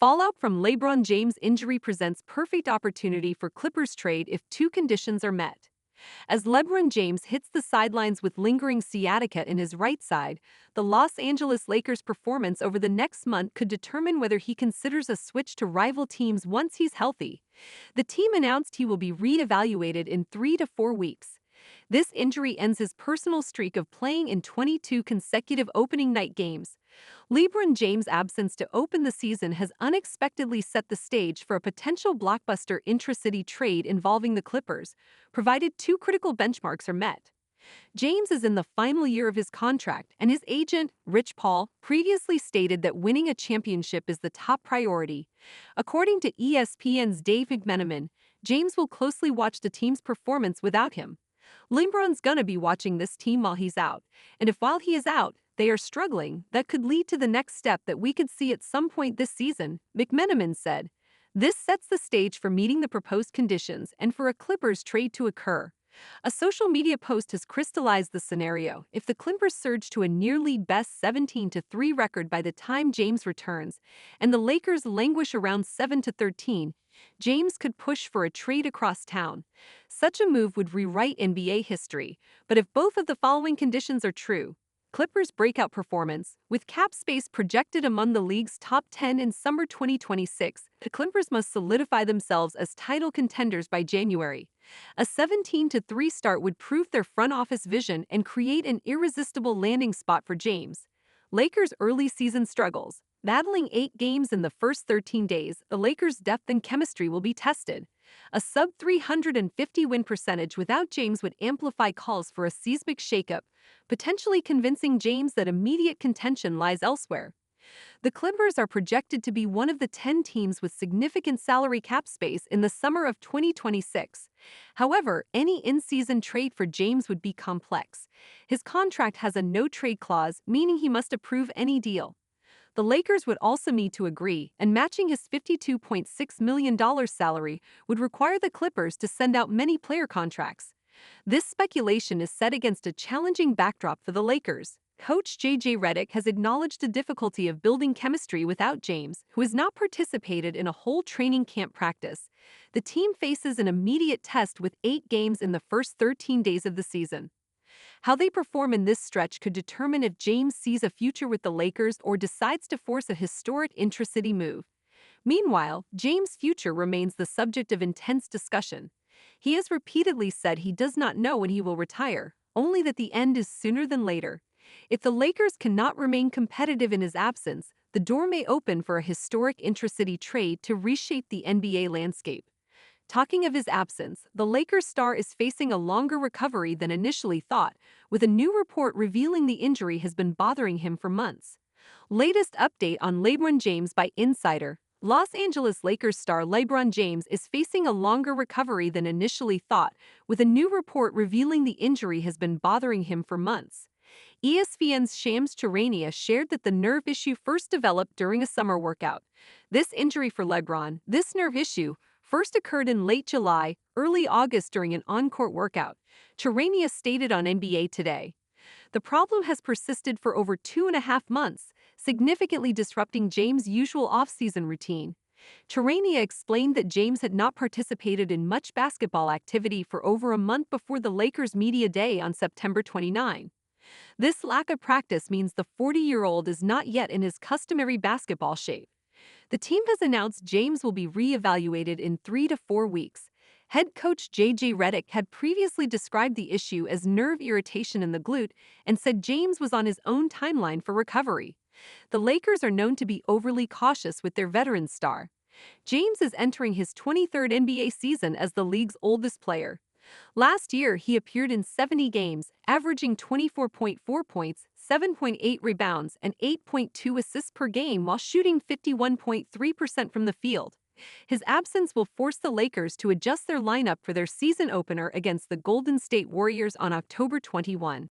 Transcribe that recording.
Fallout from LeBron James' injury presents perfect opportunity for Clippers trade if two conditions are met. As LeBron James hits the sidelines with lingering sciatica in his right side, the Los Angeles Lakers' performance over the next month could determine whether he considers a switch to rival teams once he's healthy. The team announced he will be re-evaluated in 3 to 4 weeks. This injury ends his personal streak of playing in 22 consecutive opening night games. LeBron James' absence to open the season has unexpectedly set the stage for a potential blockbuster intra-city trade involving the Clippers, provided two critical benchmarks are met. James is in the final year of his contract, and his agent, Rich Paul, previously stated that winning a championship is the top priority. According to ESPN's Dave McMenamin, James will closely watch the team's performance without him. LeBron's gonna be watching this team while he's out, and if while he is out, they are struggling, that could lead to the next step that we could see at some point this season, McMenamin said. This sets the stage for meeting the proposed conditions and for a Clippers trade to occur. A social media post has crystallized the scenario. If the Clippers surge to a near-league best 17-3 record by the time James returns, and the Lakers languish around 7-13, James could push for a trade across town. Such a move would rewrite NBA history, but if both of the following conditions are true, Clippers' breakout performance, with cap space projected among the league's top 10 in summer 2026, the Clippers must solidify themselves as title contenders by January. A 17-3 start would prove their front office vision and create an irresistible landing spot for James. Lakers' early season struggles. Battling 8 games in the first 13 days, the Lakers' depth and chemistry will be tested. A sub-350 win percentage without James would amplify calls for a seismic shakeup, potentially convincing James that immediate contention lies elsewhere. The Clippers are projected to be one of the 10 teams with significant salary cap space in the summer of 2026. However, any in-season trade for James would be complex. His contract has a no-trade clause, meaning he must approve any deal. The Lakers would also need to agree, and matching his $52.6 million salary would require the Clippers to send out many player contracts. This speculation is set against a challenging backdrop for the Lakers. Coach J.J. Redick has acknowledged the difficulty of building chemistry without James, who has not participated in a whole training camp practice. The team faces an immediate test with 8 games in the first 13 days of the season. How they perform in this stretch could determine if James sees a future with the Lakers or decides to force a historic intra-city move. Meanwhile, James' future remains the subject of intense discussion. He has repeatedly said he does not know when he will retire, only that the end is sooner than later. If the Lakers cannot remain competitive in his absence, the door may open for a historic intra-city trade to reshape the NBA landscape. Talking of his absence, the Lakers star is facing a longer recovery than initially thought, with a new report revealing the injury has been bothering him for months. Latest update on LeBron James by Insider. Los Angeles Lakers star LeBron James is facing a longer recovery than initially thought, with a new report revealing the injury has been bothering him for months. ESPN's Shams Charania shared that the nerve issue first developed during a summer workout. This injury for LeBron, this nerve issue, first occurred in late July, early August during an on-court workout, Charania stated on NBA Today. The problem has persisted for over 2.5 months, significantly disrupting James' usual off-season routine. Charania explained that James had not participated in much basketball activity for over a month before the Lakers' media day on September 29. This lack of practice means the 40-year-old is not yet in his customary basketball shape. The team has announced James will be re-evaluated in 3 to 4 weeks. Head coach J.J. Redick had previously described the issue as nerve irritation in the glute and said James was on his own timeline for recovery. The Lakers are known to be overly cautious with their veteran star. James is entering his 23rd NBA season as the league's oldest player. Last year, he appeared in 70 games, averaging 24.4 points, 7.8 rebounds, and 8.2 assists per game while shooting 51.3% from the field. His absence will force the Lakers to adjust their lineup for their season opener against the Golden State Warriors on October 21.